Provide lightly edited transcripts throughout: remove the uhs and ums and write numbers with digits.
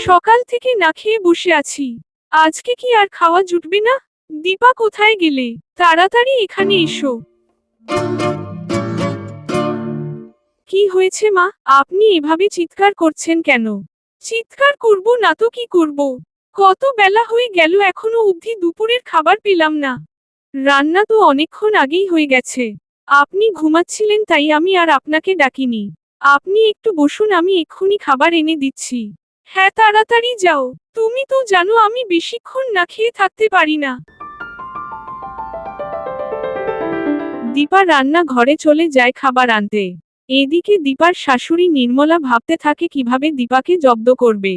সকাল থেকে না খেয়ে বসে আছি। আজকে কি আর খাওয়া জুটবে না? দীপা কোথায় গেলে? তাড়াতাড়ি এখানে এসো। কি হয়েছে মা, আপনি এভাবে চিৎকার করছেন কেন? চিৎকার করব না তো কি করব? কত বেলা হয়ে গেল এখনো অবধি দুপুরের খাবার পেলাম না। রান্না তো অনেকক্ষণ আগেই হয়ে গেছে। আপনি ঘুমাচ্ছিলেন তাই আমি আর আপনাকে ডাকিনি। আপনি একটু বসুন, আমি এক্ষুনি খাবার এনে দিচ্ছি। হ্যাঁ, তাড়াতাড়ি যাও। তুমি তো জানো আমি বেশিক্ষণ না খেয়ে থাকতে পারি না। দীপা রান্না ঘরে চলে যায় খাবার আনতে। এদিকে দীপার শাশুড়ি নির্মলা ভাবতে থাকে কিভাবে দীপাকে জব্দ করবে।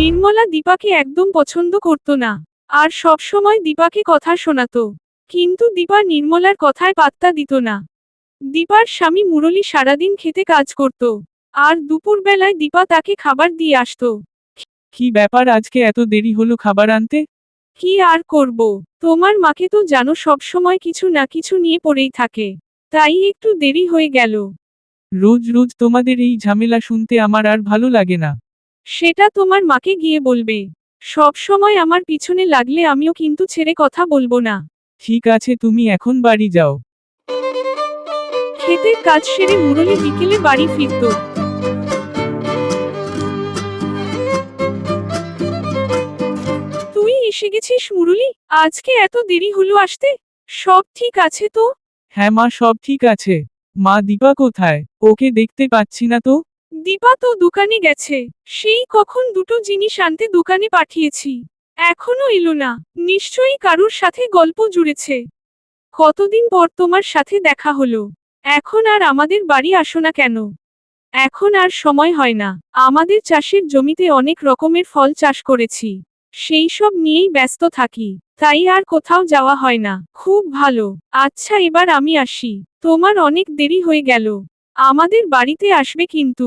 নির্মলা দীপাকে একদম পছন্দ করত না, আর সব সময় দীপাকে কথা শোনাতো। কিন্তু দীপা নির্মলার কথায় পাত্তা দিত না। দীপার স্বামী মুরলী সারাদিন খেতে কাজ করত, আর দুপুরবেলায় দীপা তাকে খাবার দিয়ে আসতো। কি ব্যাপার, আজকে এত দেরি হলো খাবার আনতে? কি আর করব, তোমার মাকে তো জানো সব সময় কিছু না কিছু নিয়ে পড়েই থাকে, তাই একটু দেরি হয়ে গেল। রোজ রোজ তোমাদের এই ঝামেলা শুনতে আমার আর ভালো লাগে না। সেটা তোমার মাকে গিয়ে বলবে। সব সময় আমার পিছনে লাগলে আমিও কিন্তু ছেড়ে কথা বলবো না। ঠিক আছে, তুমি এখন বাড়ি যাও। ক্ষেতের কাজ সেরে মুরলী বিকেলে বাড়ি ফিরত। তুই এসে গেছিস মুরলী? আজকে এত দেরি হলো আসতে? সব ঠিক আছে তো? হ্যাঁ মা, সব ঠিক আছে। মা, দীপা কোথায়? ওকে দেখতে পাচ্ছি না তো। দীপা তো দোকানে গেছে। সেই কখন দুটো জিনিস আনতে দোকানে পাঠিয়েছি, এখনো এলো না। নিশ্চয়ই কারুর সাথে গল্প জুড়েছে। কতদিন পর তোমার সাথে দেখা হলো। এখন আর আমাদের বাড়ি আসো না কেন? এখন আর সময় হয় না। আমাদের চাষের জমিতে অনেক রকমের ফল চাষ করেছি, সেই সব নিয়েই ব্যস্ত থাকি, তাই আর কোথাও যাওয়া হয় না। খুব ভালো। আচ্ছা, এবার আমি আসি। তোমার অনেক দেরি হয়ে গেল। আমাদের বাড়িতে আসবে কিন্তু।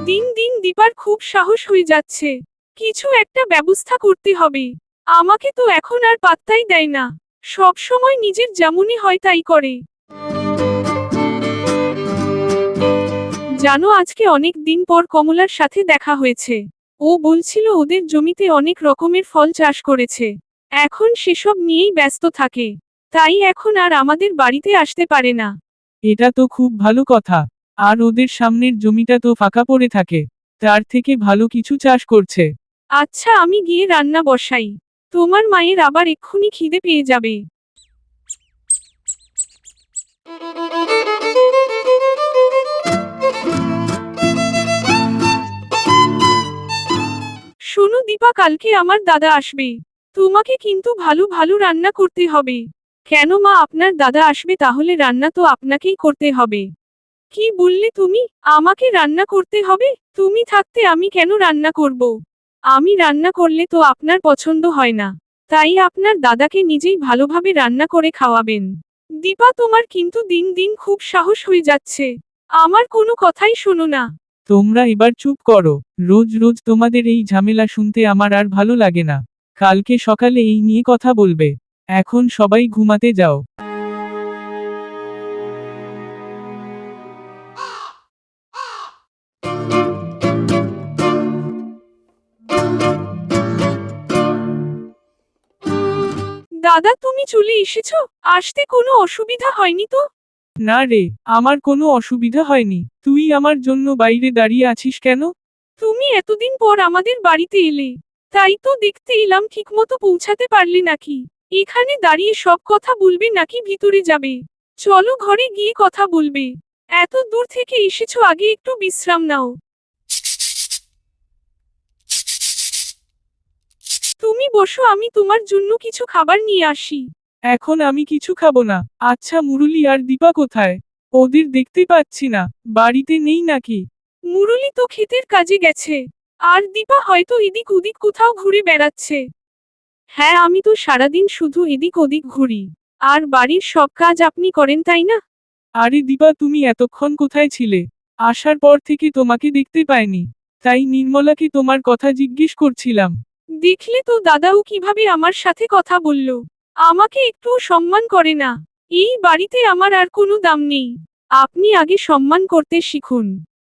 দিন দিন দীপার খুব সাহস হয়ে যাচ্ছে। কিছু একটা ব্যবস্থা করতে হবে। আমাকে তো এখন আর পাত্তাই দেয় না, সব সময় নিজের যেমনই হয় তাই করে। জানো, আজকে অনেক দিন পর কমলার সাথে দেখা হয়েছে। ও বলছিল ওদের জমিতে অনেক রকমের ফল চাষ করেছে, এখন সেসব নিয়েই ব্যস্ত থাকে, তাই এখন আর আমাদের বাড়িতে আসতে পারে না। এটা তো খুব ভালো কথা। আর ওদের সামনের জমিটা তো ফাঁকা পড়ে থাকে, তার থেকে ভালো কিছু চাষ করছে। আচ্ছা, আমি গিয়ে রান্না বসাই। তোমার মায়ের আবার এক্ষুনি খিদে পেয়ে যাবে। শোনো দীপা, কালকে আমার দাদা আসবে। তোমাকে কিন্তু ভালো ভালো রান্না করতে হবে। কেন মা, আপনার দাদা আসবে তাহলে রান্না তো আপনাকেই করতে হবে। কি বললে তুমি? আমাকে রান্না করতে হবে? তুমি থাকতে আমি কেন রান্না করব? আমি রান্না করলে তো আপনার পছন্দ হয় না, তাই আপনার দাদাকে নিজেই ভালোভাবে রান্না করে খাওয়াবেন। দীপা, তোমার কিন্তু দিন দিন খুব সাহস হয়ে যাচ্ছে। আমার কোনো কথাই শোনো না। তোমরা এবার চুপ করো। রোজ রোজ তোমাদের এই ঝামেলা শুনতে আমার আর ভালো লাগে না। কালকে সকালে এই নিয়ে কথা বলবে। এখন সবাই ঘুমাতে যাও। দাদা, তুমি চলে এসেছো? আসতে কোনো অসুবিধা হয়নি তো? না রে, আমার কোনো অসুবিধা হয়নি। তুই আমার জন্য বাইরে দাঁড়িয়ে আছিস কেন? তুমি এতদিন পর আমাদের বাড়িতে এলে, তাই তো দেখতে এলাম ঠিকমতো পৌঁছাতে পারলে নাকি। এখানে দাঁড়িয়ে সব কথা বলবে নাকি ভিতরে যাবে? চলো ঘরে গিয়ে কথা বলবে। এত দূর থেকে এসেছো, আগে একটু বিশ্রাম নাও। তুমি বসো, আমি তোমার জন্য কিছু খাবার নিয়ে আসি। এখন আমি কিছু খাবো না। আচ্ছা মুরলী আর দীপা কোথায়? ওদের দেখতে পাচ্ছি না। বাড়িতে নেই নাকি? মুরলী তো ক্ষেতের কাজে গেছে, আর দীপা হয়তো এদিক ওদিক কোথাও ঘুরে বেড়াচ্ছে। হ্যাঁ, আমি তো সারাদিন শুধু এদিক ওদিক ঘুরি। আর বাড়ির সব কাজ আপনি করেন তাই না? আরে দীপা, তুমি এতক্ষণ কোথায় ছিলে? আসার পর থেকে তোমাকে দেখতে পাইনি, তাই নির্মলাকে তোমার কথা জিজ্ঞেস করছিলাম। দেখলে তো দাদাও কিভাবে আমার সাথে কথা বলল। আমাকে একটুও সম্মান করে না। এই বাড়িতে আমার আর কোনো দাম নেই। আপনি আগে সম্মান করতে শিখুন,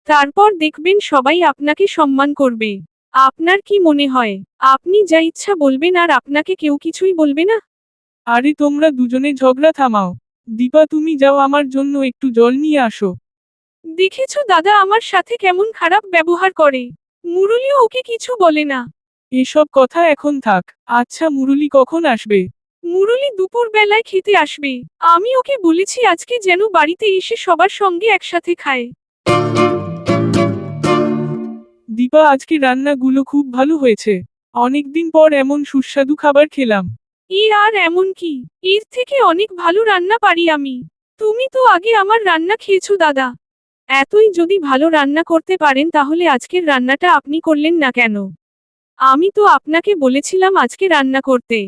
তারপর দেখবেন সবাই আপনাকে সম্মান করবে। আপনার কি মনে হয় আপনি যা ইচ্ছা বলবেন আর আপনাকে কেউ কিছুই বলবে না? আরে তোমরা দুজনে ঝগড়া থামাও। দীপা তুমি যাও, আমার জন্য একটু জল নিয়ে আসো। দেখেছো দাদা আমার সাথে কেমন খারাপ ব্যবহার করে। মুরুলিও ওকে কিছু বলে না। এসব কথা এখন থাক। আচ্ছা মুরুলি কখন আসবে? মুরুলি দুপুর বেলায় খেতে আসবে। আমি ওকে বলেছি আজকে যেন বাড়িতে এসে সবার সঙ্গে একসাথে খায়। দীপা আজকে রান্নাগুলো খুব ভালো হয়েছে। অনেকদিন পর এমন সুস্বাদু খাবার খেলাম। আর এমন কি, এর থেকে অনেক ভালো রান্না পারি আমি। তুমি তো আগে আমার রান্না খেয়েছো দাদা। এতই যদি ভালো রান্না করতে পারেন তাহলে আজকের রান্নাটা আপনি করলেন না কেন? আমি তো আপনাকে বলেছিলাম আজকে রান্না করতে।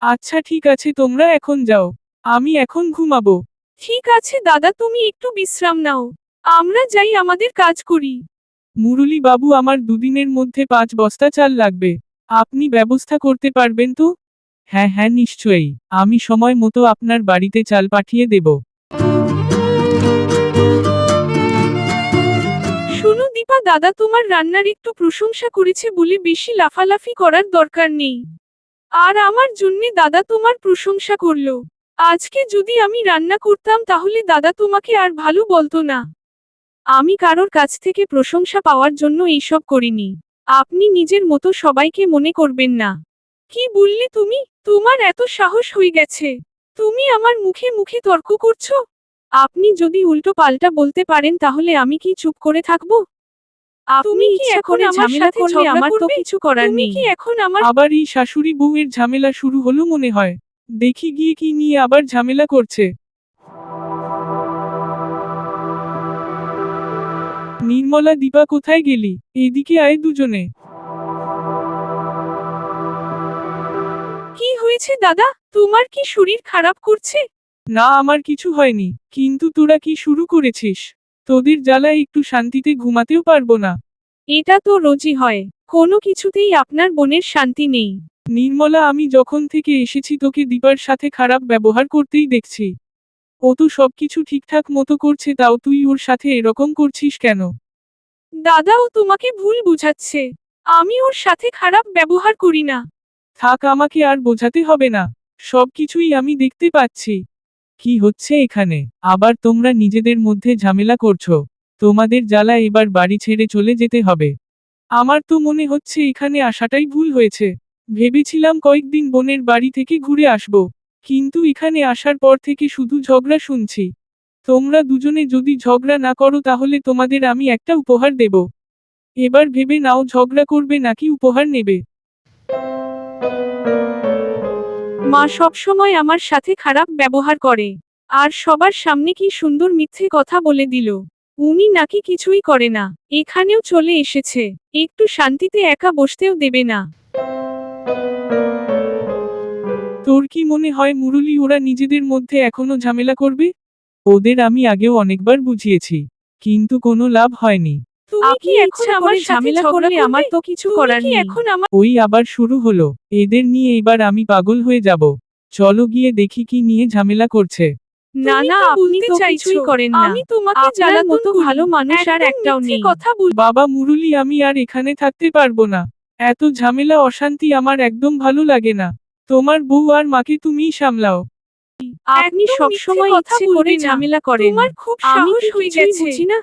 আচ্ছা ঠিক আছে, তোমরা এখন যাও। আমি এখন ঘুমাবো। ঠিক আছে দাদা, তুমি একটু বিশ্রাম নাও। আমরা যাই আমাদের কাজ করি। মুরুলি বাবু, আমার দুদিনের মধ্যে 5 বস্তা চাল লাগবে। আপনি ব্যবস্থা করতে পারবেন তো? হ্যাঁ হ্যাঁ নিশ্চয়ই, আমি সময় মতো আপনার বাড়িতে চাল পাঠিয়ে দেব। শোনো দীপা, দাদা তোমার রান্নার একটু প্রশংসা করেছে বলে বেশি লাফালাফি করার দরকার নেই। আর আমার জন্যে দাদা তোমার প্রশংসা করলো। আজকে যদি আমি রান্না করতাম তাহলে দাদা তোমাকে আর ভালো বলতো না। আমি কারোর কাছ থেকে প্রশংসা পাওয়ার জন্য এইসব করিনি। আপনি নিজের মতো সবাইকে মনে করবেন না। কি বললে তুমি? তোমার এত সাহস হয়ে গেছে? তুমি আমার মুখে মুখে তর্ক করছো? আপনি যদি উল্টো পাল্টা বলতে পারেন তাহলে আমি কি চুপ করে থাকবো? আপনি কি এখন আমার সাথে ঝগড়া আমার তো কিছু করার নেই। কি এখন আমার আবার এই শাশুড়ি বউয়ের ঝামেলা শুরু হলো মনে হয়। দেখি গিয়ে কি নিয়ে আবার ঝামেলা করছে। নির্মলা, দীপা কোথায় গেলি? এদিকে আয় দুজনে। কি হয়েছে দাদা? তোমার কি শরীর খারাপ করছে? না আমার কিছু হয়নি, কিন্তু তোরা কি শুরু করেছিস? তোদের জ্বালায় একটু শান্তিতে ঘুমাতেও পারবো না। এটা তো রোজই হয়। কোনো কিছুতেই আপনার বোনের শান্তি নেই। নির্মলা, আমি যখন থেকে এসেছি তোকে দীপার সাথে খারাপ ব্যবহার করতেই দেখছি। ও তো সবকিছু ঠিকঠাক মতো করছে, তাও তুই ওর সাথে এরকম করছিস কেন? দাদাও তোমাকে ভুল বুঝাচ্ছে। আমি ওর সাথে খারাপ ব্যবহার করি না। থাক, আমাকে আর বোঝাতে হবে না। সবকিছুই আমি দেখতে পাচ্ছি। কি হচ্ছে এখানে? আবার তোমরা নিজেদের মধ্যে ঝামেলা করছো। তোমাদের জ্বালা এবার বাড়ি ছেড়ে চলে যেতে হবে। আমার তো মনে হচ্ছে এখানে আসাটাই ভুল হয়েছে। ভেবেছিলাম কয়েকদিন বোনের বাড়ি থেকে ঘুরে আসব, কিন্তু এখানে আসার পর থেকে শুধু ঝগড়া শুনছি। তোমরা দুজনে যদি ঝগড়া না করো তাহলে তোমাদের আমি একটা উপহার দেব। এবার ভেবে নাও, ঝগড়া করবে নাকি উপহার নেবে। মা সবসময় আমার সাথে খারাপ ব্যবহার করে। আর সবার সামনে কি সুন্দর মিথ্যে কথা বলে দিল। উনি নাকি কিছুই করে না। এখানেও চলে এসেছে। একটু শান্তিতে একা বসতেও দেবে না। তোর কি মনে হয় মুরুলি ওরা নিজেদের মধ্যে এখনো ঝামেলা করবে? ওদের আমি আগেও অনেকবার বুঝিয়েছি, কিন্তু কোনো লাভ হয়নি। তুমি কি এখন আমার ঝামেলা করলে আমার তো কিছু করার নেই। এখন আমার ওই আবার শুরু হলো। এদের নিয়ে এবার আমি পাগল হয়ে যাব। চলো গিয়ে দেখি কি নিয়ে ঝামেলা করছে। না না, আপনি তো কিছুই করেন না। আমি তোমাকে জানার মতো ভালো মানুষ আর একটাও নেই। কথা বাবা মুরুলি, আমি আর এখানে থাকতে পারবো না। এত ঝামেলা অশান্তি আমার একদম ভালো লাগে না। তোমার বউ আর মাকে তুমিই সামলাও। আপনি সব সময় ইচ্ছে করে ঝামেলা করেন। তোমার খুব সাহস হয়ে গেছে। বুঝি না।